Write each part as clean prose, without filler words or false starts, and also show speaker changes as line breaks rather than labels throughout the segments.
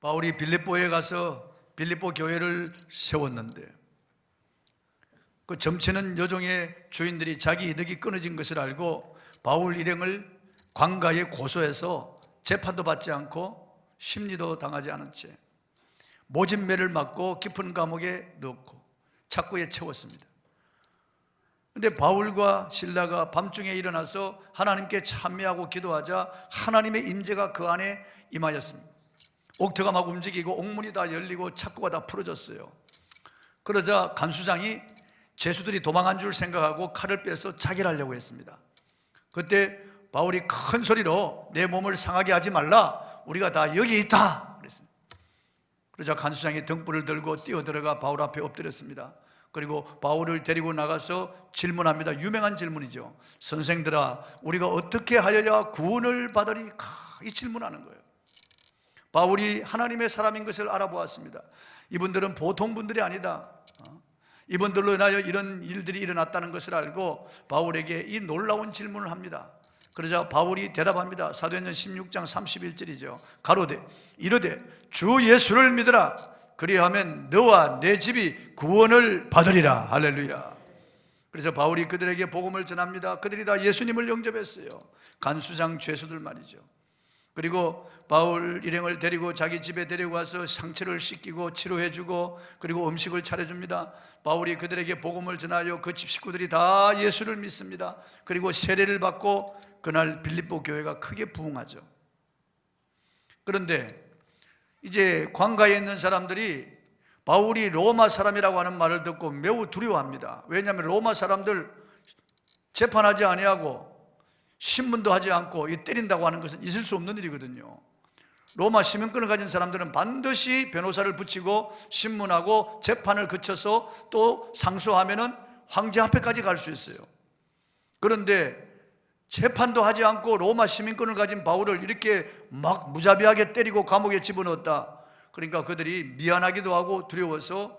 바울이 빌립보에 가서 빌립보 교회를 세웠는데 그 점치는 여종의 주인들이 자기 이득이 끊어진 것을 알고 바울 일행을 관가에 고소해서 재판도 받지 않고 심리도 당하지 않은 채 모진매를 맞고 깊은 감옥에 넣고 착고에 채웠습니다. 그런데 바울과 실라가 밤중에 일어나서 하나님께 찬미하고 기도하자 하나님의 임재가 그 안에 임하였습니다. 옥터가 막 움직이고 옥문이 다 열리고 착고가 다 풀어졌어요. 그러자 간수장이 죄수들이 도망한 줄 생각하고 칼을 빼서 자결하려고 했습니다. 그때 바울이 큰 소리로 내 몸을 상하게 하지 말라, 우리가 다 여기 있다 그랬습니다. 그러자 간수장이 등불을 들고 뛰어들어가 바울 앞에 엎드렸습니다. 그리고 바울을 데리고 나가서 질문합니다. 유명한 질문이죠. 선생들아, 우리가 어떻게 하여야 구원을 받으리? 이 질문하는 거예요. 바울이 하나님의 사람인 것을 알아보았습니다. 이분들은 보통 분들이 아니다. 이분들로 인하여 이런 일들이 일어났다는 것을 알고 바울에게 이 놀라운 질문을 합니다. 그러자 바울이 대답합니다. 사도행전 16장 31절이죠. 가로되 이르되 주 예수를 믿으라, 그리하면 너와 내 집이 구원을 받으리라. 할렐루야. 그래서 바울이 그들에게 복음을 전합니다. 그들이 다 예수님을 영접했어요. 간수장 죄수들 말이죠. 그리고 바울 일행을 데리고 자기 집에 데려가서 상처를 씻기고 치료해주고 그리고 음식을 차려줍니다. 바울이 그들에게 복음을 전하여 그 집 식구들이 다 예수를 믿습니다. 그리고 세례를 받고 그날 빌립보 교회가 크게 부흥하죠. 그런데 이제 관가에 있는 사람들이 바울이 로마 사람이라고 하는 말을 듣고 매우 두려워합니다. 왜냐하면 로마 사람들 재판하지 아니하고 신문도 하지 않고 이 때린다고 하는 것은 있을 수 없는 일이거든요. 로마 시민권을 가진 사람들은 반드시 변호사를 붙이고 신문하고 재판을 거쳐서 또 상소하면은 황제 앞에까지 갈 수 있어요. 그런데 재판도 하지 않고 로마 시민권을 가진 바울을 이렇게 막 무자비하게 때리고 감옥에 집어넣었다. 그러니까 그들이 미안하기도 하고 두려워서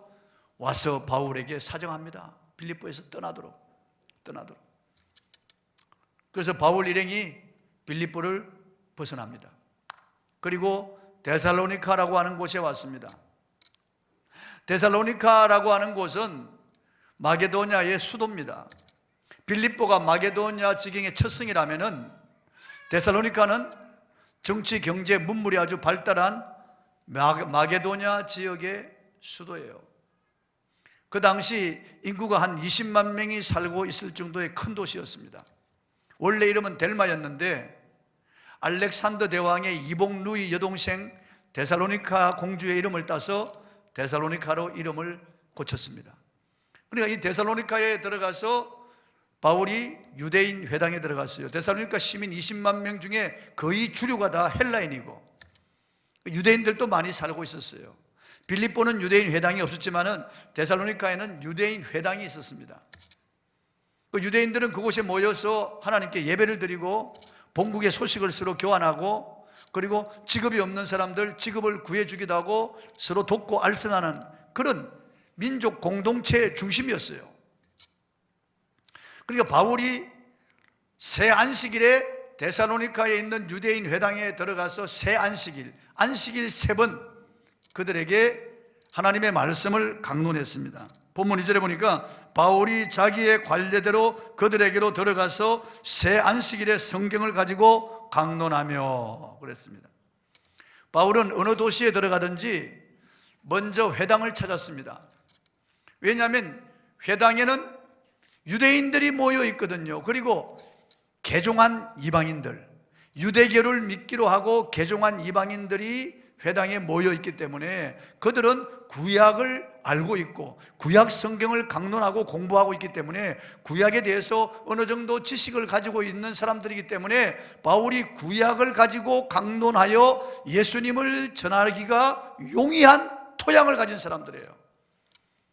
와서 바울에게 사정합니다. 빌립보에서 떠나도록. 그래서 바울 일행이 빌립보를 벗어납니다. 그리고 데살로니카라고 하는 곳에 왔습니다. 데살로니카라고 하는 곳은 마게도냐의 수도입니다. 빌립보가 마게도냐 지경의 첫 성이라면은 데살로니카는 정치, 경제, 문물이 아주 발달한 마게도냐 지역의 수도예요. 그 당시 인구가 한 20만 명이 살고 있을 정도의 큰 도시였습니다. 원래 이름은 델마였는데 알렉산더 대왕의 이복 루이 여동생 데살로니카 공주의 이름을 따서 데살로니카로 이름을 고쳤습니다. 그러니까 이 데살로니카에 들어가서 바울이 유대인 회당에 들어갔어요. 데살로니카 시민 20만 명 중에 거의 주류가 다 헬라인이고 유대인들도 많이 살고 있었어요. 빌립보는 유대인 회당이 없었지만은 데살로니카에는 유대인 회당이 있었습니다. 그 유대인들은 그곳에 모여서 하나님께 예배를 드리고 본국의 소식을 서로 교환하고 그리고 직업이 없는 사람들 직업을 구해주기도 하고 서로 돕고 알선하는 그런 민족 공동체의 중심이었어요. 그러니까 바울이 새 안식일에 데살로니카에 있는 유대인 회당에 들어가서 새 안식일 3번 그들에게 하나님의 말씀을 강론했습니다. 본문 2절에 보니까 바울이 자기의 관례대로 그들에게로 들어가서 새 안식일에 성경을 가지고 강론하며 그랬습니다. 바울은 어느 도시에 들어가든지 먼저 회당을 찾았습니다. 왜냐하면 회당에는 유대인들이 모여 있거든요. 그리고 개종한 이방인들, 유대교를 믿기로 하고 개종한 이방인들이 회당에 모여 있기 때문에 그들은 구약을 알고 있고 구약 성경을 강론하고 공부하고 있기 때문에 구약에 대해서 어느 정도 지식을 가지고 있는 사람들이기 때문에 바울이 구약을 가지고 강론하여 예수님을 전하기가 용이한 토양을 가진 사람들이에요.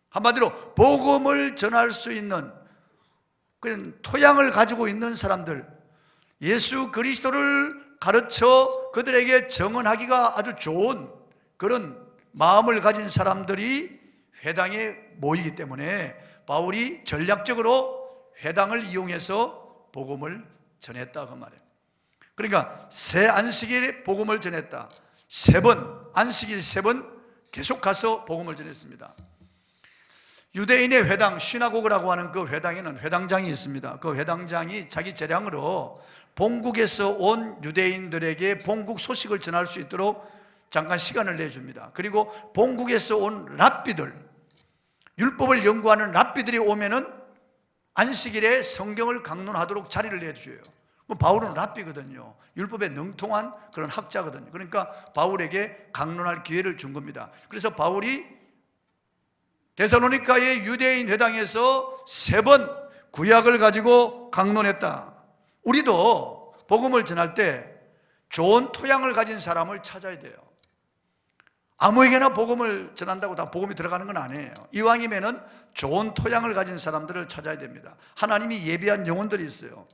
한마디로 복음을 전할 수 있는 그런 토양을 가지고 있는 사람들, 예수 그리스도를 가르쳐 그들에게 정언하기가 아주 좋은 그런 마음을 가진 사람들이 회당에 모이기 때문에 바울이 전략적으로 회당을 이용해서 복음을 전했다 그 말이에요. 그러니까 새 안식일에 복음을 전했다. 3번, 안식일 3번 계속 가서 복음을 전했습니다. 유대인의 회당, 시나고그라고 하는 그 회당에는 회당장이 있습니다. 그 회당장이 자기 재량으로 본국에서 온 유대인들에게 본국 소식을 전할 수 있도록 잠깐 시간을 내줍니다. 그리고 본국에서 온 랍비들, 율법을 연구하는 랍비들이 오면은 안식일에 성경을 강론하도록 자리를 내줘요. 바울은 랍비거든요. 율법에 능통한 그런 학자거든요. 그러니까 바울에게 강론할 기회를 준 겁니다. 그래서 바울이 데살로니가의 유대인 회당에서 3번 구약을 가지고 강론했다. 우리도 복음을 전할 때 좋은 토양을 가진 사람을 찾아야 돼요. 아무에게나 복음을 전한다고 다 복음이 들어가는 건 아니에요. 이왕이면은 좋은 토양을 가진 사람들을 찾아야 됩니다. 하나님이 예비한 영혼들이 있어요.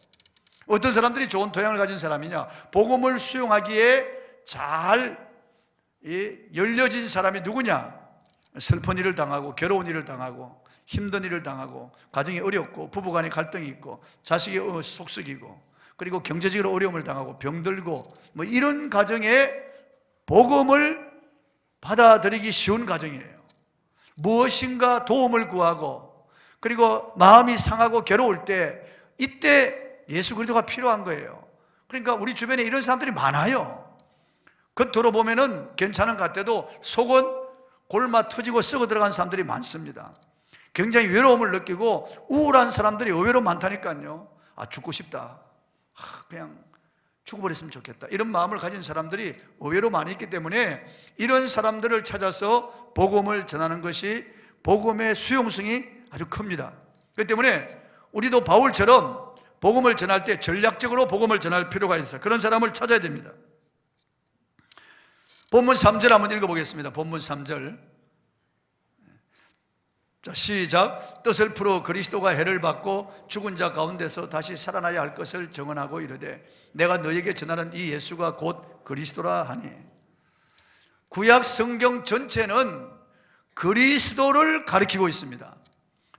어떤 사람들이 좋은 토양을 가진 사람이냐? 복음을 수용하기에 잘 열려진 사람이 누구냐? 슬픈 일을 당하고 괴로운 일을 당하고 힘든 일을 당하고 가정이 어렵고 부부간에 갈등이 있고 자식이 속썩이고 그리고 경제적으로 어려움을 당하고 병들고 뭐 이런 가정에 복음을 받아들이기 쉬운 가정이에요. 무엇인가 도움을 구하고 그리고 마음이 상하고 괴로울 때 이때 예수 그리스도가 필요한 거예요. 그러니까 우리 주변에 이런 사람들이 많아요. 겉으로 보면은 괜찮은 것 같아도 속은 골마 터지고 썩어 들어간 사람들이 많습니다. 굉장히 외로움을 느끼고 우울한 사람들이 의외로 많다니까요. 죽고 싶다. 그냥 죽어버렸으면 좋겠다. 이런 마음을 가진 사람들이 의외로 많이 있기 때문에 이런 사람들을 찾아서 복음을 전하는 것이 복음의 수용성이 아주 큽니다. 그렇기 때문에 우리도 바울처럼 복음을 전할 때 전략적으로 복음을 전할 필요가 있어요. 그런 사람을 찾아야 됩니다. 본문 3절 한번 읽어보겠습니다. 본문 3절. 자, 시작. 뜻을 풀어 그리스도가 해를 받고 죽은 자 가운데서 다시 살아나야 할 것을 정언하고 이르되 내가 너에게 전하는 이 예수가 곧 그리스도라 하니. 구약 성경 전체는 그리스도를 가리키고 있습니다.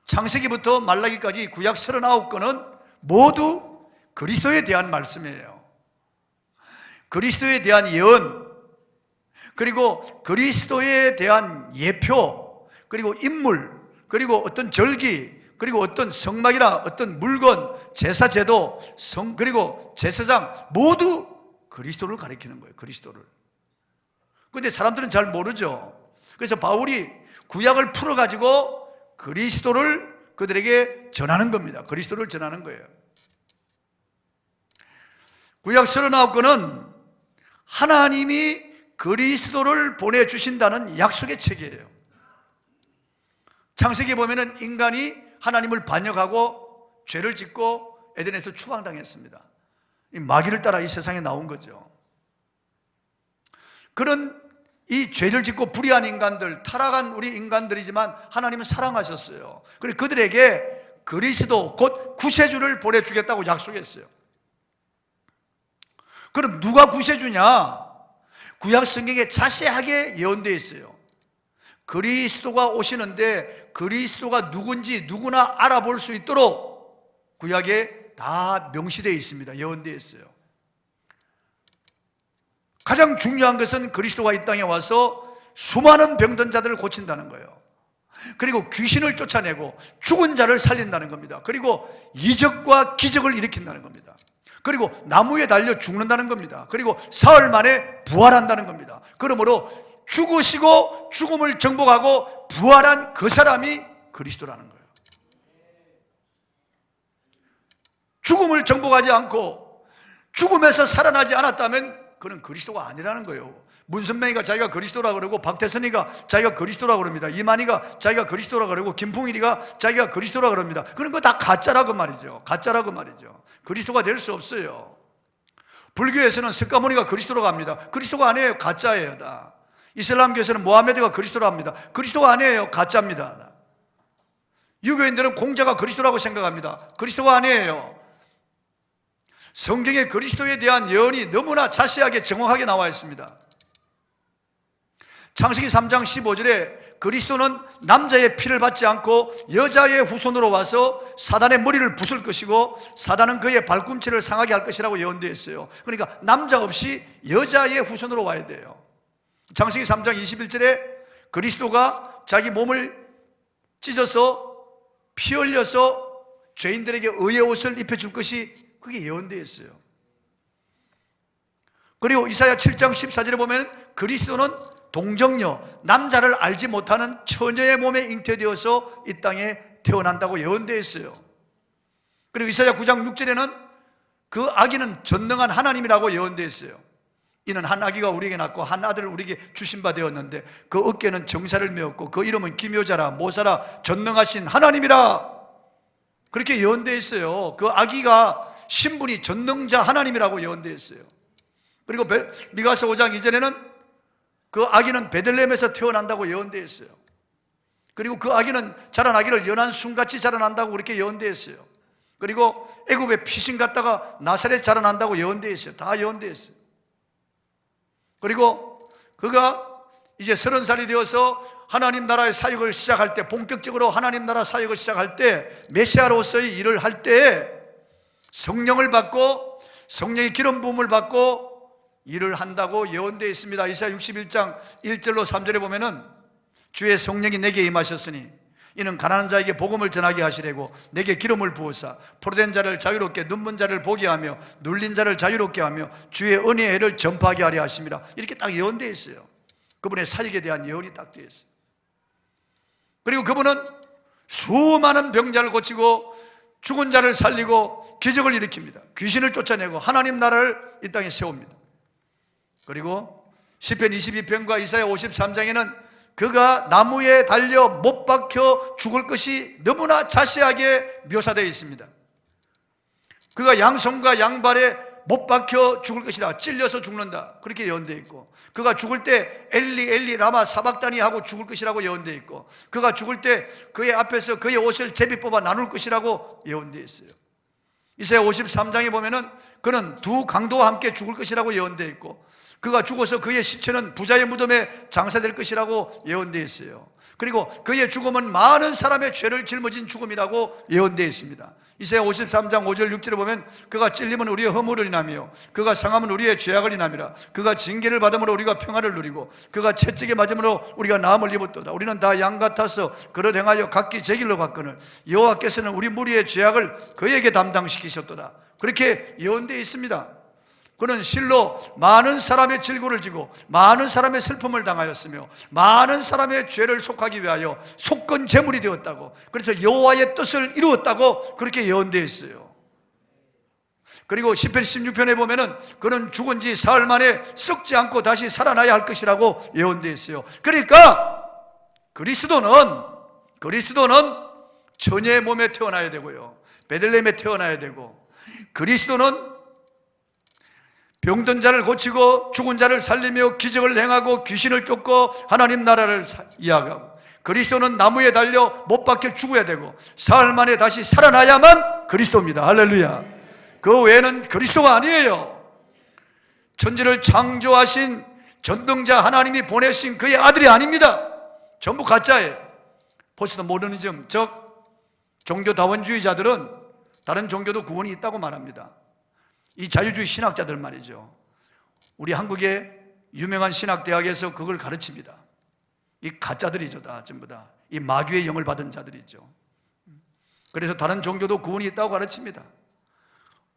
창세기부터 말라기까지 구약 39권은 모두 그리스도에 대한 말씀이에요. 그리스도에 대한 예언, 그리고 그리스도에 대한 예표, 그리고 인물, 그리고 어떤 절기, 그리고 어떤 성막이나 어떤 물건, 제사제도, 그리고 제사장 모두 그리스도를 가리키는 거예요. 그리스도를. 그런데 사람들은 잘 모르죠. 그래서 바울이 구약을 풀어가지고 그리스도를 그들에게 전하는 겁니다. 그리스도를 전하는 거예요. 구약 39권은 하나님이 그리스도를 보내주신다는 약속의 책이에요. 창세기에 보면은 인간이 하나님을 반역하고 죄를 짓고 에덴에서 추방당했습니다. 이 마귀를 따라 이 세상에 나온 거죠. 그런 이 죄를 짓고 불의한 인간들, 타락한 우리 인간들이지만 하나님은 사랑하셨어요. 그래서 그들에게 그리스도 곧 구세주를 보내주겠다고 약속했어요. 그럼 누가 구세주냐? 구약 성경에 자세하게 예언되어 있어요. 그리스도가 오시는데 그리스도가 누군지 누구나 알아볼 수 있도록 구약에 다 명시되어 있습니다. 예언되어 있어요. 가장 중요한 것은 그리스도가 이 땅에 와서 수많은 병든 자들을 고친다는 거예요. 그리고 귀신을 쫓아내고 죽은 자를 살린다는 겁니다. 그리고 이적과 기적을 일으킨다는 겁니다. 그리고 나무에 달려 죽는다는 겁니다. 그리고 사흘 만에 부활한다는 겁니다. 그러므로 죽으시고 죽음을 정복하고 부활한 그 사람이 그리스도라는 거예요. 죽음을 정복하지 않고 죽음에서 살아나지 않았다면 그는 그리스도가 아니라는 거예요. 문선명이가 자기가 그리스도라고 그러고 박태선이가 자기가 그리스도라고 그럽니다. 이만희가 자기가 그리스도라고 그러고 김풍일이가 자기가 그리스도라고 그럽니다. 그런 거 다 가짜라고 말이죠. 가짜라고 말이죠. 그리스도가 될 수 없어요. 불교에서는 석가모니가 그리스도라고 합니다. 그리스도가 아니에요. 가짜예요. 다. 이슬람교에서는 모하메드가 그리스도라고 합니다. 그리스도가 아니에요. 가짜입니다. 유교인들은 공자가 그리스도라고 생각합니다. 그리스도가 아니에요. 성경에 그리스도에 대한 예언이 너무나 자세하게 정확하게 나와 있습니다. 창세기 3장 15절에 그리스도는 남자의 피를 받지 않고 여자의 후손으로 와서 사단의 머리를 부술 것이고 사단은 그의 발꿈치를 상하게 할 것이라고 예언되어 있어요. 그러니까 남자 없이 여자의 후손으로 와야 돼요. 창세기 3장 21절에 그리스도가 자기 몸을 찢어서 피 흘려서 죄인들에게 의의 옷을 입혀줄 것이 그게 예언되어 있어요. 그리고 이사야 7장 14절에 보면 그리스도는 동정녀, 남자를 알지 못하는 처녀의 몸에 잉태되어서 이 땅에 태어난다고 예언되어 있어요. 그리고 이사야 9장 6절에는 그 아기는 전능한 하나님이라고 예언되어 있어요. 이는 한 아기가 우리에게 낳고 한 아들을 우리에게 주신 바 되었는데 그 어깨는 정사를 메었고 그 이름은 기묘자라 모사라 전능하신 하나님이라, 그렇게 예언되어 있어요. 그 아기가 신분이 전능자 하나님이라고 예언되어 있어요. 그리고 미가서 5장 2절에는 그 아기는 베들레헴에서 태어난다고 예언되어 있어요. 그리고 그 아기는 자라나기를 연한 순같이 자라난다고 그렇게 예언되어 있어요. 그리고 애굽에 피신 갔다가 나사렛 자라난다고 예언되어 있어요. 다 예언되어 있어요. 그리고 그가 이제 30살이 되어서 하나님 나라의 사역을 시작할 때, 본격적으로 하나님 나라 사역을 시작할 때, 메시아로서의 일을 할 때 성령을 받고 성령의 기름 부음을 받고 일을 한다고 예언되어 있습니다. 이사야 61장 1절로 3절에 보면은 주의 성령이 내게 임하셨으니 이는 가난한 자에게 복음을 전하게 하시려고 내게 기름을 부으사 포로된 자를 자유롭게, 눈먼 자를 보게 하며 눌린 자를 자유롭게 하며 주의 은혜의 해를 전파하게 하려 하심이라, 이렇게 딱 예언되어 있어요. 그분의 사역에 대한 예언이 딱 되어 있어요. 그리고 그분은 수많은 병자를 고치고 죽은 자를 살리고 기적을 일으킵니다. 귀신을 쫓아내고 하나님 나라를 이 땅에 세웁니다. 그리고 시편 22편과 이사야 53장에는 그가 나무에 달려 못 박혀 죽을 것이 너무나 자세하게 묘사되어 있습니다. 그가 양손과 양발에 못 박혀 죽을 것이다, 찔려서 죽는다, 그렇게 예언되어 있고, 그가 죽을 때 엘리 엘리 라마 사박다니 하고 죽을 것이라고 예언되어 있고, 그가 죽을 때 그의 앞에서 그의 옷을 제비 뽑아 나눌 것이라고 예언되어 있어요. 이사야 53장에 보면은 그는 두 강도와 함께 죽을 것이라고 예언되어 있고, 그가 죽어서 그의 시체는 부자의 무덤에 장사될 것이라고 예언되어 있어요. 그리고 그의 죽음은 많은 사람의 죄를 짊어진 죽음이라고 예언되어 있습니다. 이사야 53장 5절 6절에 보면 그가 찔림은 우리의 허물을 인하며 그가 상함은 우리의 죄악을 인함이라, 그가 징계를 받음으로 우리가 평안을 누리고 그가 채찍에 맞음으로 우리가 나음을 입었도다. 우리는 다 양 같아서 그릇 행하여 각기 제 길로 갔거늘 여호와께서는 우리 무리의 죄악을 그에게 담당시키셨도다, 그렇게 예언되어 있습니다. 그는 실로 많은 사람의 질고를 지고 많은 사람의 슬픔을 당하였으며 많은 사람의 죄를 속하기 위하여 속건 제물이 되었다고, 그래서 여호와의 뜻을 이루었다고 그렇게 예언되어 있어요. 그리고 시편 16편에 보면은 그는 죽은 지 사흘 만에 썩지 않고 다시 살아나야 할 것이라고 예언되어 있어요. 그러니까 그리스도는 처녀의 몸에 태어나야 되고요, 베들레헴에 태어나야 되고, 그리스도는 병든 자를 고치고 죽은 자를 살리며 기적을 행하고 귀신을 쫓고 하나님 나라를 이야기하고, 그리스도는 나무에 달려 못 박혀 죽어야 되고 사흘 만에 다시 살아나야만 그리스도입니다. 할렐루야. 그 외에는 그리스도가 아니에요. 천지를 창조하신 전능자 하나님이 보내신 그의 아들이 아닙니다. 전부 가짜예요. 포스트 모더니즘, 즉 종교다원주의자들은 다른 종교도 구원이 있다고 말합니다. 이 자유주의 신학자들 말이죠. 우리 한국의 유명한 신학대학에서 그걸 가르칩니다. 이 가짜들이죠, 다 전부 다. 이 마귀의 영을 받은 자들이죠. 그래서 다른 종교도 구원이 있다고 가르칩니다.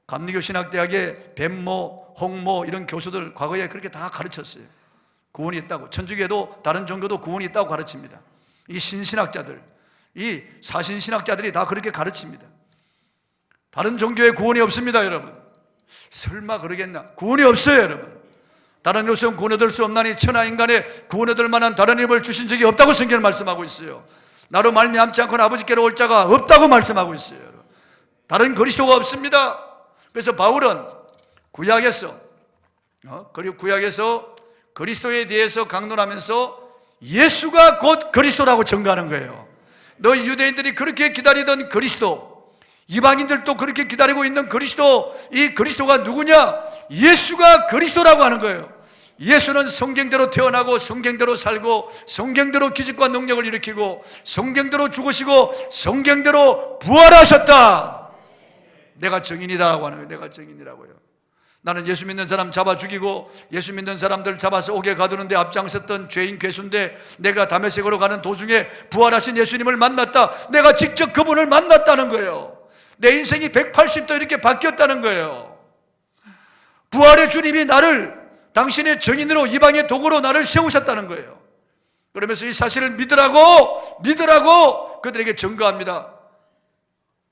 감리교 신학대학의 뱀모, 홍모 이런 교수들 과거에 그렇게 다 가르쳤어요. 구원이 있다고. 천주교도 다른 종교도 구원이 있다고 가르칩니다. 이 신신학자들, 이 사신신학자들이 다 그렇게 가르칩니다. 다른 종교에 구원이 없습니다, 여러분. 설마 그러겠나? 구원이 없어요, 여러분. 다른 요소는 구원 얻을 수 없나니 천하 인간에 구원 얻을 만한 다른 힘을 주신 적이 없다고 성경은 말씀하고 있어요. 나로 말미암지 않고는 아버지께로 올 자가 없다고 말씀하고 있어요. 다른 그리스도가 없습니다. 그래서 바울은 구약에서 그리스도에 대해서 강론하면서 예수가 곧 그리스도라고 증거하는 거예요. 너희 유대인들이 그렇게 기다리던 그리스도, 이방인들도 그렇게 기다리고 있는 그리스도, 이 그리스도가 누구냐? 예수가 그리스도라고 하는 거예요. 예수는 성경대로 태어나고 성경대로 살고 성경대로 기적과 능력을 일으키고 성경대로 죽으시고 성경대로 부활하셨다. 내가 증인이다라고 하는 거예요. 내가 증인이라고요. 나는 예수 믿는 사람 잡아 죽이고 예수 믿는 사람들 잡아서 옥에 가두는데 앞장섰던 죄인 괴수인데, 내가 다메섹으로 가는 도중에 부활하신 예수님을 만났다. 내가 직접 그분을 만났다는 거예요. 내 인생이 180도 이렇게 바뀌었다는 거예요. 부활의 주님이 나를 당신의 정인으로, 이방의 도구로 나를 세우셨다는 거예요. 그러면서 이 사실을 믿으라고 그들에게 증거합니다.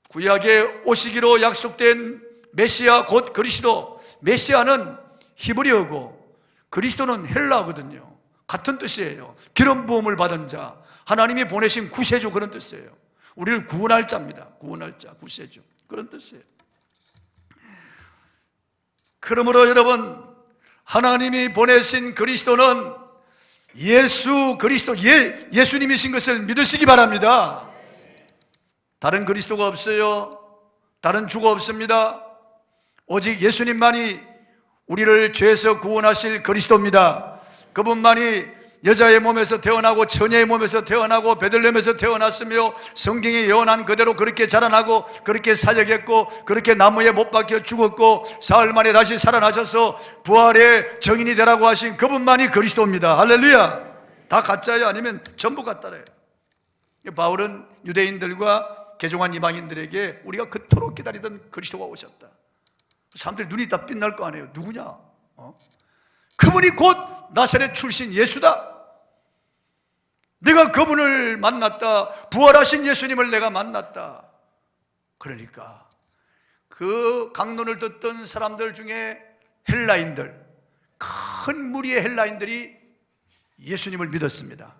구약에 오시기로 약속된 메시아 곧 그리스도, 메시아는 히브리어고 그리스도는 헬라어거든요. 같은 뜻이에요. 기름 부음을 받은 자, 하나님이 보내신 구세주, 그런 뜻이에요. 우리를 구원할 자입니다. 구원할 자, 구세주, 그런 뜻이에요. 그러므로 여러분, 하나님이 보내신 그리스도는 예수 그리스도, 예수님이신 것을 믿으시기 바랍니다. 다른 그리스도가 없어요. 다른 주가 없습니다. 오직 예수님만이 우리를 죄에서 구원하실 그리스도입니다. 그분만이 여자의 몸에서 태어나고 처녀의 몸에서 태어나고 베들레헴에서 태어났으며 성경에 예언한 그대로 그렇게 자라나고 그렇게 사역했고 그렇게 나무에 못 박혀 죽었고 사흘 만에 다시 살아나셔서 부활의 정인이 되라고 하신 그분만이 그리스도입니다. 할렐루야. 다 가짜예요? 아니면 전부 가짜래요? 바울은 유대인들과 개종한 이방인들에게 우리가 그토록 기다리던 그리스도가 오셨다. 사람들이 눈이 다 빛날 거 아니에요. 누구냐? 그분이 곧 나사렛 출신 예수다. 내가 그분을 만났다. 부활하신 예수님을 내가 만났다. 그러니까 그 강론을 듣던 사람들 중에 헬라인들, 큰 무리의 헬라인들이 예수님을 믿었습니다.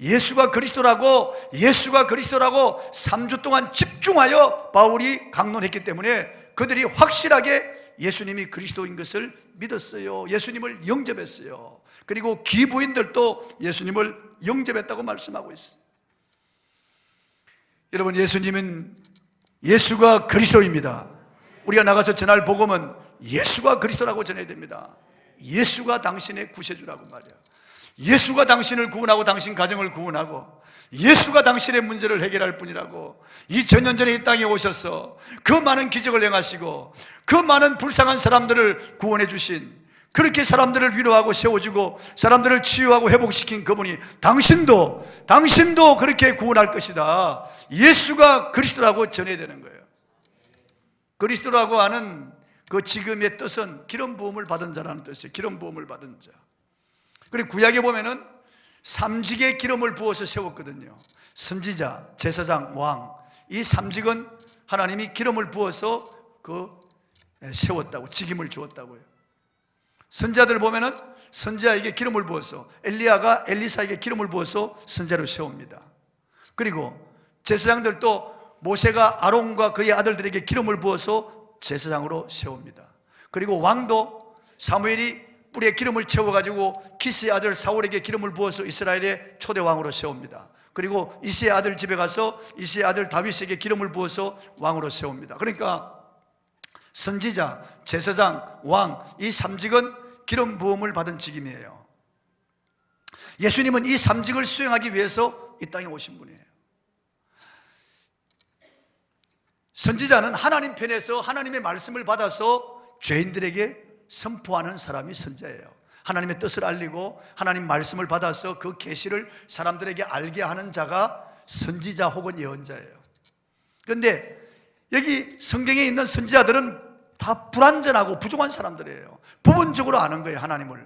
예수가 그리스도라고 3주 동안 집중하여 바울이 강론했기 때문에 그들이 확실하게 예수님이 그리스도인 것을 믿었어요. 예수님을 영접했어요. 그리고 기부인들도 예수님을 영접했다고 말씀하고 있어요. 여러분, 예수가 그리스도입니다. 우리가 나가서 전할 복음은 예수가 그리스도라고 전해야 됩니다. 예수가 당신의 구세주라고 말이야. 예수가 당신을 구원하고 당신 가정을 구원하고 예수가 당신의 문제를 해결할 뿐이라고. 2000년 전에 이 땅에 오셔서 그 많은 기적을 행하시고 그 많은 불쌍한 사람들을 구원해 주신, 그렇게 사람들을 위로하고 세워주고 사람들을 치유하고 회복시킨 그분이 당신도 그렇게 구원할 것이다. 예수가 그리스도라고 전해야 되는 거예요. 그리스도라고 하는 그 지금의 뜻은 기름 부음을 받은 자라는 뜻이에요. 기름 부음을 받은 자. 그리고 구약에 보면은 삼직의 기름을 부어서 세웠거든요. 선지자, 제사장, 왕, 이 삼직은 하나님이 기름을 부어서 세웠다고, 직임을 주었다고요. 선지자들 보면은 선지자에게 기름을 부어서, 엘리야가 엘리사에게 기름을 부어서 선지자로 세웁니다. 그리고 제사장들도 모세가 아론과 그의 아들들에게 기름을 부어서 제사장으로 세웁니다. 그리고 왕도 사무엘이 뿔에 기름을 채워가지고 기스의 아들 사울에게 기름을 부어서 이스라엘의 초대왕으로 세웁니다. 그리고 이새의 아들 집에 가서 이새의 아들 다윗에게 기름을 부어서 왕으로 세웁니다. 그러니까 선지자, 제사장, 왕, 이 삼직은 기름 부음을 받은 직임이에요. 예수님은 이 삼직을 수행하기 위해서 이 땅에 오신 분이에요. 선지자는 하나님 편에서 하나님의 말씀을 받아서 죄인들에게 선포하는 사람이 선지자예요. 하나님의 뜻을 알리고 하나님 말씀을 받아서 그 계시를 사람들에게 알게 하는 자가 선지자 혹은 예언자예요. 그런데 여기 성경에 있는 선지자들은 다 불완전하고 부족한 사람들이에요. 부분적으로 아는 거예요, 하나님을.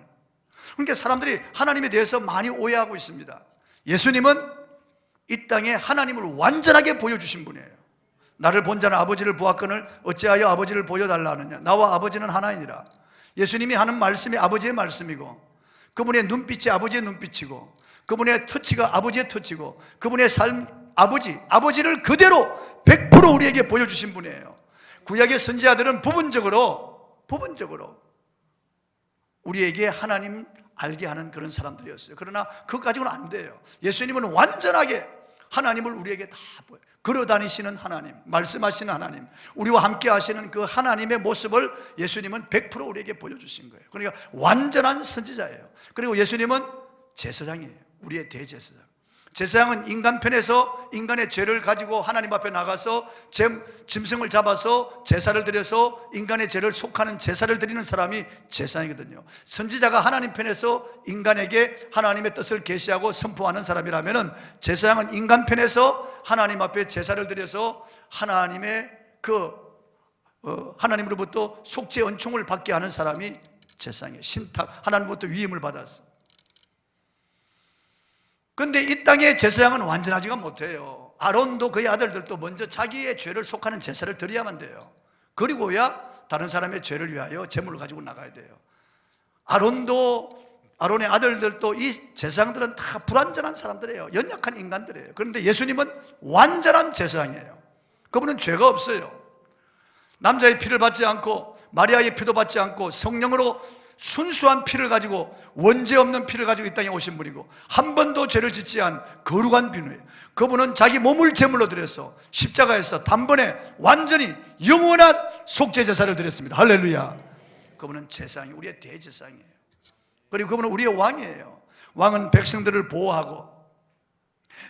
그러니까 사람들이 하나님에 대해서 많이 오해하고 있습니다. 예수님은 이 땅에 하나님을 완전하게 보여주신 분이에요. 나를 본 자는 아버지를 보았거늘 어찌하여 아버지를 보여달라 하느냐. 나와 아버지는 하나이니라. 예수님이 하는 말씀이 아버지의 말씀이고 그분의 눈빛이 아버지의 눈빛이고 그분의 터치가 아버지의 터치고 그분의 삶, 아버지를 그대로 100% 우리에게 보여주신 분이에요. 구약의 선지자들은 부분적으로 우리에게 하나님 알게 하는 그런 사람들이었어요. 그러나 그것 가지고는 안 돼요. 예수님은 완전하게 하나님을 우리에게 다 보여요. 걸어다니시는 하나님, 말씀하시는 하나님, 우리와 함께 하시는 그 하나님의 모습을 예수님은 100% 우리에게 보여주신 거예요. 그러니까 완전한 선지자예요. 그리고 예수님은 제사장이에요. 우리의 대제사장. 제사장은 인간 편에서 인간의 죄를 가지고 하나님 앞에 나가서 짐승을 잡아서 제사를 드려서 인간의 죄를 속하는 제사를 드리는 사람이 제사장이거든요. 선지자가 하나님 편에서 인간에게 하나님의 뜻을 계시하고 선포하는 사람이라면, 제사장은 인간 편에서 하나님 앞에 제사를 드려서 하나님의 하나님으로부터 속죄 은총을 받게 하는 사람이 제사장이에요. 신탁, 하나님으로부터 위임을 받았어. 근데 이 땅의 제사장은 완전하지가 못해요. 아론도 그의 아들들도 먼저 자기의 죄를 속하는 제사를 드려야만 돼요. 그리고야 다른 사람의 죄를 위하여 제물을 가지고 나가야 돼요. 아론의 아들들도, 이 제사장들은 다 불완전한 사람들이에요. 연약한 인간들이에요. 그런데 예수님은 완전한 제사장이에요. 그분은 죄가 없어요. 남자의 피를 받지 않고 마리아의 피도 받지 않고 성령으로 순수한 피를 가지고, 원죄 없는 피를 가지고 이 땅에 오신 분이고, 한 번도 죄를 짓지 않은 거룩한 비누예요. 그분은 자기 몸을 제물로 드려서 십자가에서 단번에 완전히 영원한 속죄 제사를 드렸습니다. 할렐루야. 그분은 제사장이, 우리의 대제사장이에요. 그리고 그분은 우리의 왕이에요. 왕은 백성들을 보호하고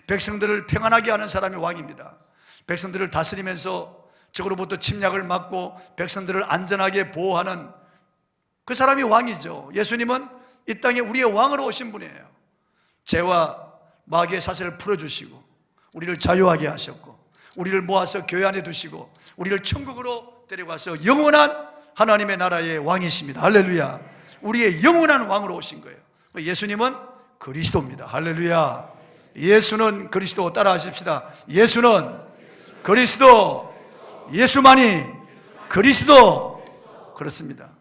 백성들을 평안하게 하는 사람이 왕입니다. 백성들을 다스리면서 적으로부터 침략을 막고 백성들을 안전하게 보호하는 그 사람이 왕이죠. 예수님은 이 땅에 우리의 왕으로 오신 분이에요. 죄와 마귀의 사슬을 풀어주시고 우리를 자유하게 하셨고, 우리를 모아서 교회 안에 두시고 우리를 천국으로 데려가서 영원한 하나님의 나라의 왕이십니다. 할렐루야. 우리의 영원한 왕으로 오신 거예요. 예수님은 그리스도입니다. 할렐루야. 예수는 그리스도. 따라 하십시다. 예수는 그리스도. 예수만이 그리스도. 그렇습니다.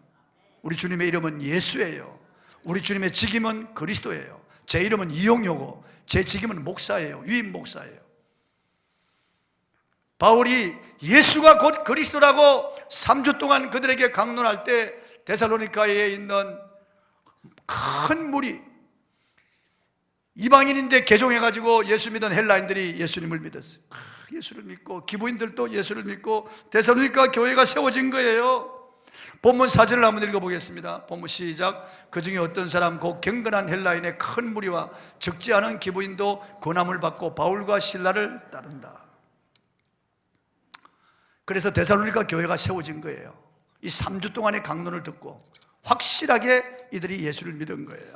우리 주님의 이름은 예수예요. 우리 주님의 직임은 그리스도예요. 제 이름은 이용료고 제 직임은 목사예요. 유임 목사예요. 바울이 예수가 곧 그리스도라고 3주 동안 그들에게 강론할 때 데살로니가에 있는 큰 무리, 이방인인데 개종해가지고 예수 믿은 헬라인들이 예수님을 믿었어요. 예수를 믿고 기부인들도 예수를 믿고 데살로니가 교회가 세워진 거예요. 본문 사절을 한번 읽어보겠습니다. 본문 시작. 그 중에 어떤 사람 곧 경건한 헬라인의 큰 무리와 적지 않은 기부인도 권함을 받고 바울과 실라를 따른다. 그래서 데살로니가 교회가 세워진 거예요. 이 3주 동안의 강론을 듣고 확실하게 이들이 예수를 믿은 거예요.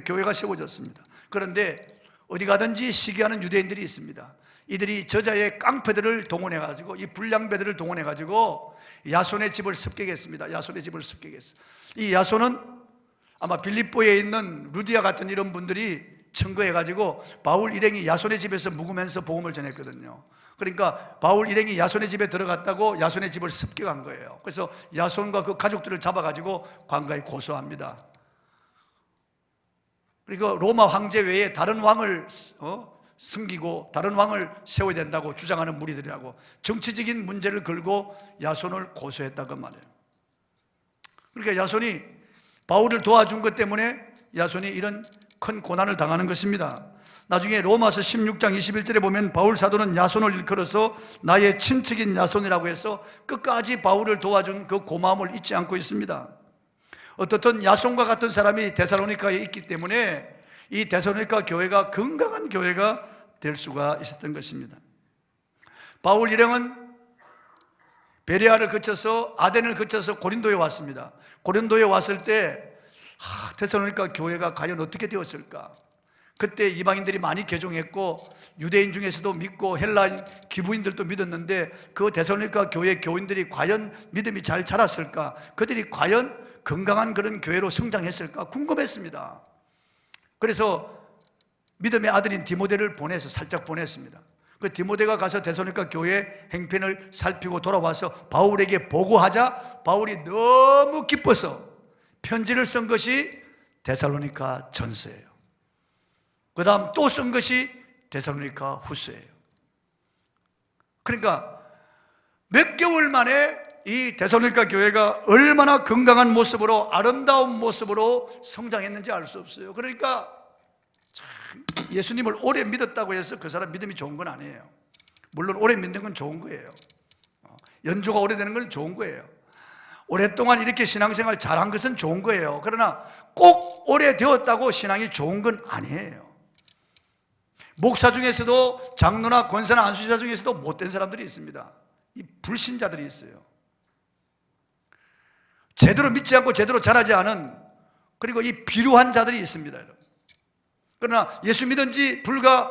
교회가 세워졌습니다. 그런데 어디 가든지 시기하는 유대인들이 있습니다. 이들이 저자의 깡패들을 동원해가지고, 이 불량배들을 동원해가지고 야손의 집을 습격했습니다. 야손의 집을 습격했어요. 이 야손은 아마 빌립보에 있는 루디아 같은 이런 분들이 청거해가지고 바울 일행이 야손의 집에서 묵으면서 복음을 전했거든요. 그러니까 바울 일행이 야손의 집에 들어갔다고 야손의 집을 습격한 거예요. 그래서 야손과 그 가족들을 잡아가지고 관가에 고소합니다. 그리고 로마 황제 외에 다른 왕을 숨기고 다른 왕을 세워야 된다고 주장하는 무리들이라고 정치적인 문제를 걸고 야손을 고소했다고 말해요. 그러니까 야손이 바울을 도와준 것 때문에 야손이 이런 큰 고난을 당하는 것입니다. 나중에 로마서 16장 21절에 보면 바울 사도는 야손을 일컬어서 나의 친척인 야손이라고 해서 끝까지 바울을 도와준 그 고마움을 잊지 않고 있습니다. 어떻든 야손과 같은 사람이 데살로니가에 있기 때문에 이 데살로니가 교회가 건강한 교회가 될 수가 있었던 것입니다. 바울 일행은 베레아를 거쳐서 아덴을 거쳐서 고린도에 왔습니다. 고린도에 왔을 때 데살로니가 교회가 과연 어떻게 되었을까? 그때 이방인들이 많이 개종했고 유대인 중에서도 믿고 헬라인 기부인들도 믿었는데 그 데살로니가 교회 교인들이 과연 믿음이 잘 자랐을까? 그들이 과연 건강한 그런 교회로 성장했을까? 궁금했습니다. 그래서 믿음의 아들인 디모데를 보내서 살짝 보냈습니다. 그 디모데가 가서 데살로니가 교회 행편을 살피고 돌아와서 바울에게 보고하자 바울이 너무 기뻐서 편지를 쓴 것이 데살로니가 전서예요. 그 다음 또 쓴 것이 데살로니가 후서예요. 그러니까 몇 개월 만에 이 데살로니가 교회가 얼마나 건강한 모습으로 아름다운 모습으로 성장했는지 알 수 없어요. 그러니까 참 예수님을 오래 믿었다고 해서 그 사람 믿음이 좋은 건 아니에요. 물론 오래 믿는 건 좋은 거예요. 연조가 오래되는 건 좋은 거예요. 오랫동안 이렇게 신앙생활 잘한 것은 좋은 거예요. 그러나 꼭 오래 되었다고 신앙이 좋은 건 아니에요. 목사 중에서도 장로나 권사나 안수자 중에서도 못된 사람들이 있습니다. 이 불신자들이 있어요. 제대로 믿지 않고 제대로 자라지 않은, 그리고 이 비루한 자들이 있습니다, 여러분. 그러나 예수 믿은 지 불과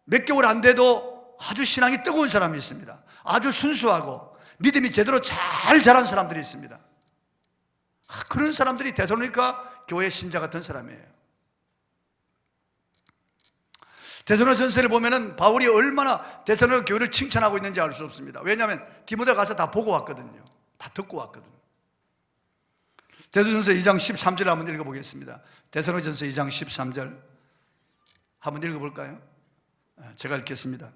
몇 개월 안 돼도 아주 신앙이 뜨거운 사람이 있습니다. 아주 순수하고 믿음이 제대로 잘 자란 사람들이 있습니다. 그런 사람들이 데살로니가 교회 신자 같은 사람이에요. 데살로니가전서를 보면은 바울이 얼마나 데살로니가 교회를 칭찬하고 있는지 알 수 없습니다. 왜냐하면 디모데 가서 다 보고 왔거든요. 다 듣고 왔거든요. 데살로니가전서 2장 13절 한번 읽어보겠습니다. 데살로니가전서 2장 13절 한번 읽어볼까요? 제가 읽겠습니다.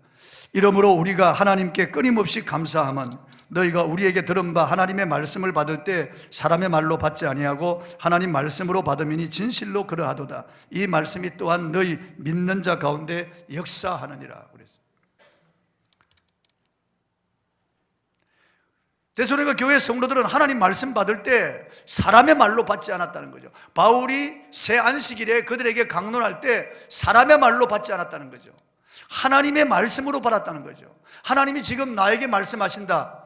이러므로 우리가 하나님께 끊임없이 감사함은 너희가 우리에게 들은 바 하나님의 말씀을 받을 때 사람의 말로 받지 아니하고 하나님 말씀으로 받음이니 진실로 그러하도다. 이 말씀이 또한 너희 믿는 자 가운데 역사하느니라. 그랬어요. 데살로니가 교회 성도들은 하나님 말씀 받을 때 사람의 말로 받지 않았다는 거죠. 바울이 새 안식일에 그들에게 강론할 때 사람의 말로 받지 않았다는 거죠. 하나님의 말씀으로 받았다는 거죠. 하나님이 지금 나에게 말씀하신다.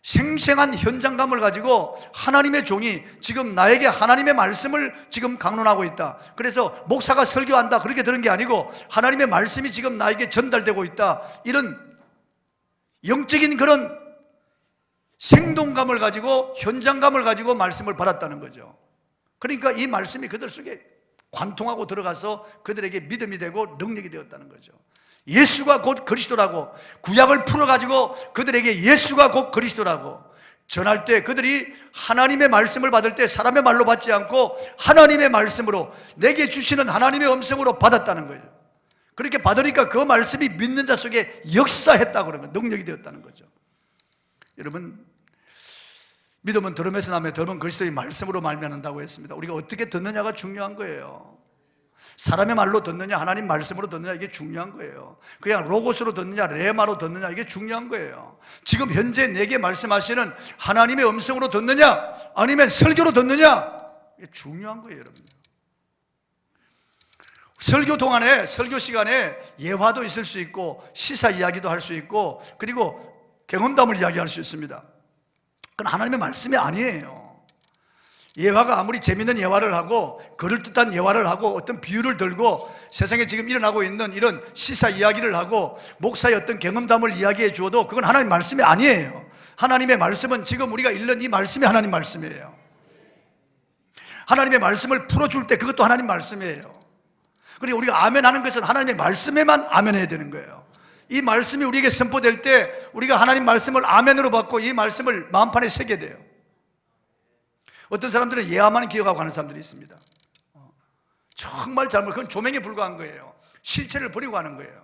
생생한 현장감을 가지고 하나님의 종이 지금 나에게 하나님의 말씀을 지금 강론하고 있다. 그래서 목사가 설교한다 그렇게 들은 게 아니고 하나님의 말씀이 지금 나에게 전달되고 있다. 이런 영적인 그런 생동감을 가지고 현장감을 가지고 말씀을 받았다는 거죠. 그러니까 이 말씀이 그들 속에 관통하고 들어가서 그들에게 믿음이 되고 능력이 되었다는 거죠. 예수가 곧 그리스도라고, 구약을 풀어가지고 그들에게 예수가 곧 그리스도라고 전할 때 그들이 하나님의 말씀을 받을 때 사람의 말로 받지 않고 하나님의 말씀으로, 내게 주시는 하나님의 음성으로 받았다는 거예요. 그렇게 받으니까 그 말씀이 믿는 자 속에 역사했다고 그러면 능력이 되었다는 거죠. 여러분, 믿음은 들음에서 나며 들음은 그리스도의 말씀으로 말미암는다고 했습니다. 우리가 어떻게 듣느냐가 중요한 거예요. 사람의 말로 듣느냐 하나님 말씀으로 듣느냐 이게 중요한 거예요. 그냥 로고스로 듣느냐 레마로 듣느냐 이게 중요한 거예요. 지금 현재 내게 말씀하시는 하나님의 음성으로 듣느냐 아니면 설교로 듣느냐 이게 중요한 거예요, 여러분. 설교 동안에, 설교 시간에 예화도 있을 수 있고 시사 이야기도 할 수 있고 그리고 경험담을 이야기할 수 있습니다. 그건 하나님의 말씀이 아니에요. 예화가 아무리 재밌는 예화를 하고 그럴듯한 예화를 하고 어떤 비유를 들고 세상에 지금 일어나고 있는 이런 시사 이야기를 하고 목사의 어떤 경험담을 이야기해 주어도 그건 하나님의 말씀이 아니에요. 하나님의 말씀은 지금 우리가 읽는 이 말씀이 하나님 말씀이에요. 하나님의 말씀을 풀어줄 때 그것도 하나님 말씀이에요. 그리고 우리가 아멘하는 것은 하나님의 말씀에만 아멘해야 되는 거예요. 이 말씀이 우리에게 선포될 때 우리가 하나님 말씀을 아멘으로 받고 이 말씀을 마음판에 새게 돼요. 어떤 사람들은 예화만 기억하고 하는 사람들이 있습니다. 정말 잘못, 그건 조명에 불과한 거예요. 실체를 버리고 하는 거예요.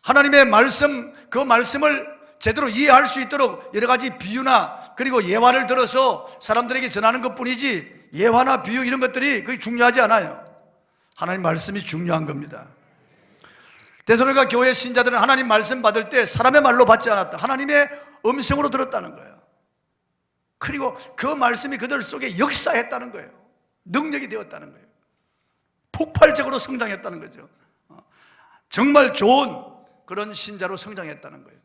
하나님의 말씀, 그 말씀을 제대로 이해할 수 있도록 여러 가지 비유나 그리고 예화를 들어서 사람들에게 전하는 것뿐이지 예화나 비유 이런 것들이 그게 중요하지 않아요. 하나님 말씀이 중요한 겁니다. 데살로니가 교회 신자들은 하나님 말씀 받을 때 사람의 말로 받지 않았다. 하나님의 음성으로 들었다는 거예요. 그리고 그 말씀이 그들 속에 역사했다는 거예요. 능력이 되었다는 거예요. 폭발적으로 성장했다는 거죠. 정말 좋은 그런 신자로 성장했다는 거예요.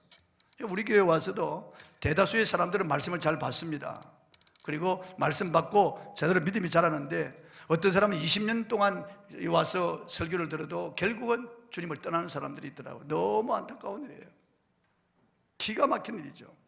우리 교회 와서도 대다수의 사람들은 말씀을 잘 받습니다. 그리고 말씀 받고 제대로 믿음이 자라는데 어떤 사람은 20년 동안 와서 설교를 들어도 결국은 주님을 떠나는 사람들이 있더라고요. 너무 안타까운 일이에요. 기가 막힌 일이죠.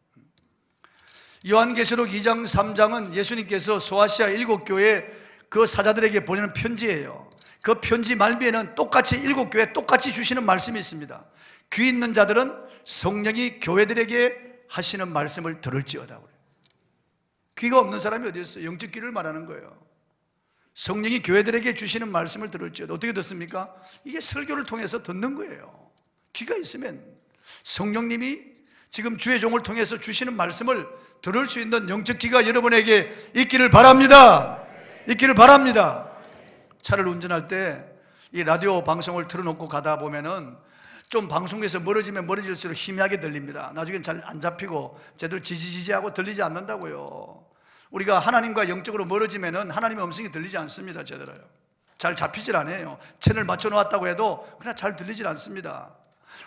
요한계시록 2장 3장은 예수님께서 소아시아 7교회 그 사자들에게 보내는 편지예요. 그 편지 말미에는 똑같이 7교회 똑같이 주시는 말씀이 있습니다. 귀 있는 자들은 성령이 교회들에게 하시는 말씀을 들을지어다. 귀가 없는 사람이 어디 있어요? 영적 귀를 말하는 거예요. 성령이 교회들에게 주시는 말씀을 들을지어다. 어떻게 듣습니까? 이게 설교를 통해서 듣는 거예요. 귀가 있으면 성령님이 지금 주의 종을 통해서 주시는 말씀을 들을 수 있는 영적 귀가 여러분에게 있기를 바랍니다. 있기를 바랍니다. 차를 운전할 때 이 라디오 방송을 틀어놓고 가다 보면은 좀 방송에서 멀어지면 멀어질수록 희미하게 들립니다. 나중엔 잘 안 잡히고 제대로 지지지지하고 들리지 않는다고요. 우리가 하나님과 영적으로 멀어지면은 하나님의 음성이 들리지 않습니다. 제대로요. 잘 잡히질 않아요. 채널 맞춰 놓았다고 해도 그냥 잘 들리질 않습니다.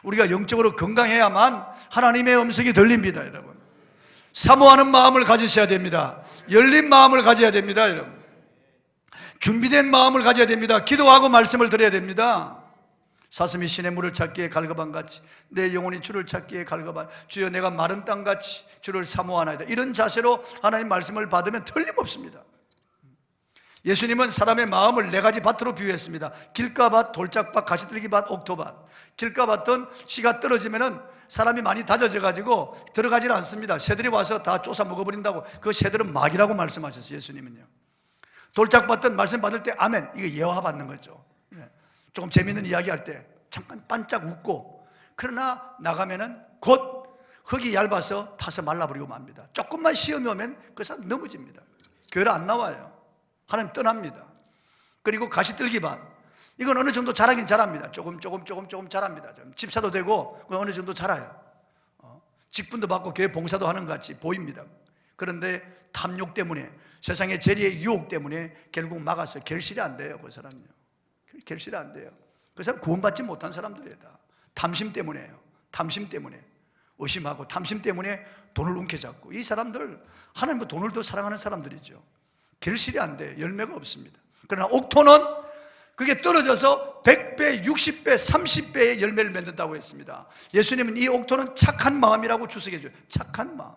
우리가 영적으로 건강해야만 하나님의 음성이 들립니다, 여러분. 사모하는 마음을 가지셔야 됩니다. 열린 마음을 가져야 됩니다, 여러분. 준비된 마음을 가져야 됩니다. 기도하고 말씀을 드려야 됩니다. 사슴이 신의 물을 찾기에 갈급한같이 내 영혼이 주를 찾기에 갈급한, 주여 내가 마른 땅같이 주를 사모하나이다. 이런 자세로 하나님 말씀을 받으면 틀림없습니다. 예수님은 사람의 마음을 네 가지 밭으로 비유했습니다. 길가밭, 돌짝밭, 가시들기밭, 옥토밭. 길가밭은 씨가 떨어지면은 사람이 많이 다져져 가지고 들어가질 않습니다. 새들이 와서 다 쫓아 먹어버린다고. 그 새들은 마귀라고 말씀하셨어요, 예수님은요. 돌짝밭은 말씀 받을 때 아멘, 이거 예화 받는 거죠. 조금 재미있는 이야기 할 때 잠깐 반짝 웃고, 그러나 나가면은 곧 흙이 얇아서 타서 말라버리고 맙니다. 조금만 시험하면 그 사람 넘어집니다. 교회를 안 나와요. 하나님 떠납니다. 그리고 가시들기밭, 이건 어느 정도 자라긴 자랍니다. 조금 자랍니다. 집사도 되고 어느 정도 자라요. 직분도 받고 교회 봉사도 하는 것 같이 보입니다. 그런데 탐욕 때문에, 세상의 재리의 유혹 때문에 결국 막아서 결실이 안 돼요. 그 사람은요, 결실이 안 돼요. 그 사람 구원받지 못한 사람들이에요. 다 탐심 때문에요. 탐심 때문에 의심하고, 탐심 때문에 돈을 움켜잡고. 이 사람들 하나님보다 돈을 더 사랑하는 사람들이죠. 결실이 안 돼요. 열매가 없습니다. 그러나 옥토는 그게 떨어져서 100배, 60배, 30배의 열매를 맺는다고 했습니다. 예수님은 이 옥토는 착한 마음이라고 주석해줘요. 착한 마음,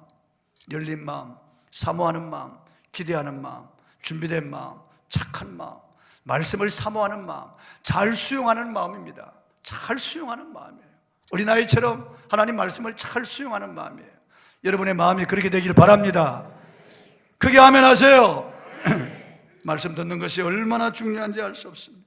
열린 마음, 사모하는 마음, 기대하는 마음, 준비된 마음, 착한 마음, 말씀을 사모하는 마음, 잘 수용하는 마음입니다. 잘 수용하는 마음이에요. 어린아이처럼 하나님 말씀을 잘 수용하는 마음이에요. 여러분의 마음이 그렇게 되길 바랍니다. 크게 아멘 하세요. 말씀 듣는 것이 얼마나 중요한지 알 수 없습니다.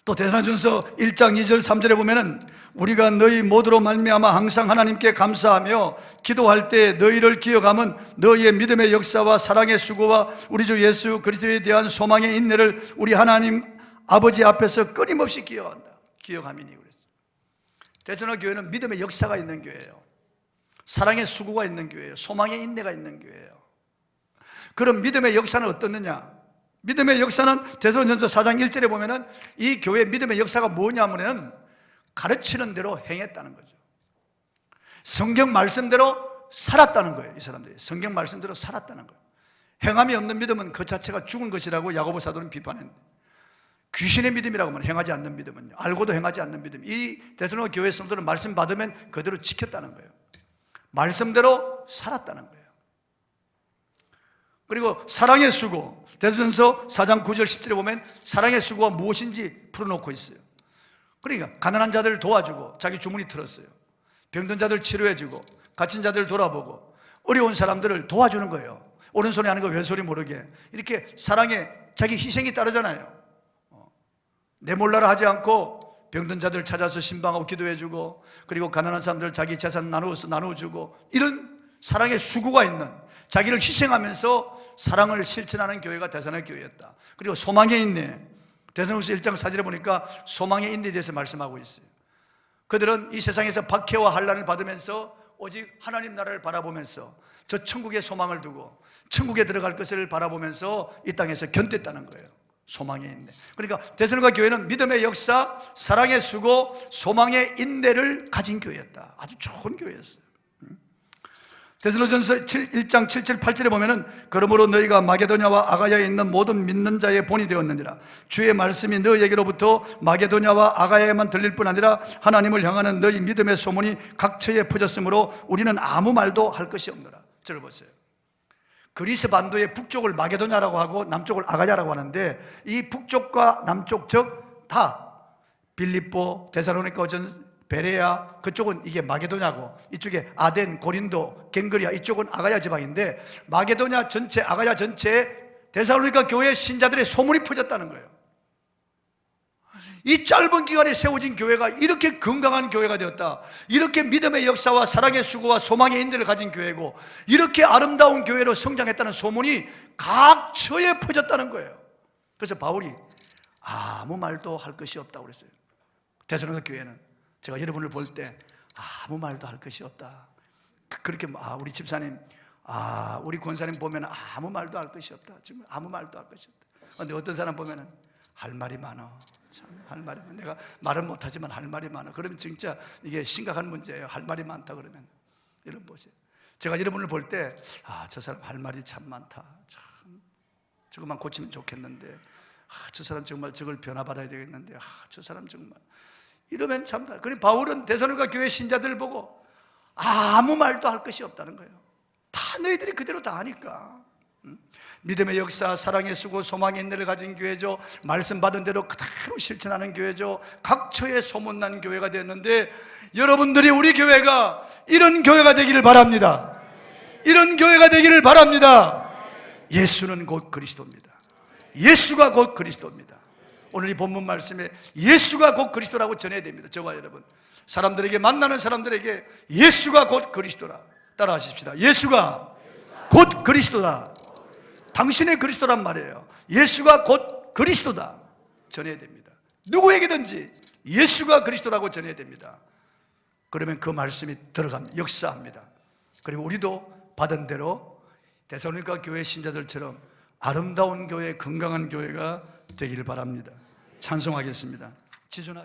또 데살로니가전서 1장 2절 3절에 보면은 우리가 너희 모두로 말미암아 항상 하나님께 감사하며 기도할 때 너희를 기억하면 너희의 믿음의 역사와 사랑의 수고와 우리 주 예수 그리스도에 대한 소망의 인내를 우리 하나님 아버지 앞에서 끊임없이 기억한다. 기억함이니 그랬어요. 데살로니가 교회는 믿음의 역사가 있는 교회예요. 사랑의 수고가 있는 교회예요. 소망의 인내가 있는 교회예요. 그럼 믿음의 역사는 어떻느냐? 믿음의 역사는 데살로니가전서 4장 1절에 보면은 이 교회의 믿음의 역사가 뭐냐면은 가르치는 대로 행했다는 거죠. 성경 말씀대로 살았다는 거예요. 이 사람들이 성경 말씀대로 살았다는 거예요. 행함이 없는 믿음은 그 자체가 죽은 것이라고 야고보 사도는 비판했는데, 귀신의 믿음이라고 하면 행하지 않는 믿음은요, 알고도 행하지 않는 믿음. 이 데살로니가 교회 성도들은 말씀 받으면 그대로 지켰다는 거예요. 말씀대로 살았다는 거예요. 그리고 사랑의 수고, 데살로니가전서 4장 9절 10절에 보면 사랑의 수고가 무엇인지 풀어놓고 있어요. 그러니까 가난한 자들을 도와주고, 자기 주머니 털었어요. 병든 자들 치료해주고, 갇힌 자들을 돌아보고, 어려운 사람들을 도와주는 거예요. 오른손에 하는 거 왼손이 모르게. 이렇게 사랑에 자기 희생이 따르잖아요. 내 몰라라 하지 않고 병든 자들 찾아서 신방하고 기도해주고, 그리고 가난한 사람들 자기 재산 나눠주고, 이런 사랑의 수고가 있는, 자기를 희생하면서 사랑을 실천하는 교회가 데살로니가 교회였다. 그리고 소망의 인내, 데살로니가서 1장 4절에 보니까 소망의 인내에 대해서 말씀하고 있어요. 그들은 이 세상에서 박해와 환난을 받으면서 오직 하나님 나라를 바라보면서 저 천국의 소망을 두고 천국에 들어갈 것을 바라보면서 이 땅에서 견뎠다는 거예요. 소망의 인내. 그러니까 데살로니가 교회는 믿음의 역사, 사랑의 수고, 소망의 인내를 가진 교회였다. 아주 좋은 교회였어요. 데살로니가전서 1장 7절 8절에 보면은 그러므로 너희가 마게도냐와 아가야에 있는 모든 믿는 자의 본이 되었느니라. 주의 말씀이 너희에게로부터 마게도냐와 아가야에만 들릴 뿐 아니라 하나님을 향하는 너희 믿음의 소문이 각처에 퍼졌으므로 우리는 아무 말도 할 것이 없노라. 저를 보세요. 그리스 반도의 북쪽을 마게도냐라고 하고 남쪽을 아가야라고 하는데, 이 북쪽과 남쪽 즉 다 빌립보, 데살로니가, 베레아, 그쪽은 이게 마게도냐고, 이쪽에 아덴, 고린도, 갱그리아, 이쪽은 아가야 지방인데, 마게도냐 전체, 아가야 전체에 데살로니가 교회 신자들의 소문이 퍼졌다는 거예요. 이 짧은 기간에 세워진 교회가 이렇게 건강한 교회가 되었다, 이렇게 믿음의 역사와 사랑의 수고와 소망의 인내를 가진 교회고, 이렇게 아름다운 교회로 성장했다는 소문이 각처에 퍼졌다는 거예요. 그래서 바울이 아무 말도 할 것이 없다고 그랬어요. 데살로니가 교회는, 제가 여러분을 볼 때 아무 말도 할 것이 없다. 그렇게 우리 집사님, 우리 권사님 보면 아무 말도 할 것이 없다. 지금 아무 말도 할 것이 없다. 근데 어떤 사람 보면은 할 말이 많아. 참, 할 말이 많아. 내가 말은 못하지만 할 말이 많아. 그러면 진짜 이게 심각한 문제예요. 할 말이 많다 그러면. 여러분 보세요. 제가 여러분을 볼 때, 저 사람 할 말이 참 많다. 참, 저것만 고치면 좋겠는데, 저 사람 정말 저걸 변화받아야 되겠는데, 저 사람 정말. 이러면 참, 그리고 바울은 데살로니가 교회 신자들을 보고 아무 말도 할 것이 없다는 거예요. 다 너희들이 그대로 다 하니까. 믿음의 역사, 사랑의 수고, 소망의 인내를 가진 교회죠. 말씀 받은 대로 그대로 실천하는 교회죠. 각처에 소문난 교회가 되었는데, 여러분들이 우리 교회가 이런 교회가 되기를 바랍니다. 이런 교회가 되기를 바랍니다. 예수는 곧 그리스도입니다. 예수가 곧 그리스도입니다. 오늘 이 본문 말씀에 예수가 곧 그리스도라고 전해야 됩니다. 저와 여러분, 사람들에게, 만나는 사람들에게 예수가 곧 그리스도라. 따라 하십시다. 예수가 곧 그리스도다. 당신의 그리스도란 말이에요. 예수가 곧 그리스도다 전해야 됩니다. 누구에게든지 예수가 그리스도라고 전해야 됩니다. 그러면 그 말씀이 들어갑니다. 역사합니다. 그리고 우리도 받은 대로 데살로니가 교회 신자들처럼 아름다운 교회, 건강한 교회가 되기를 바랍니다. 찬송하겠습니다. 지존하시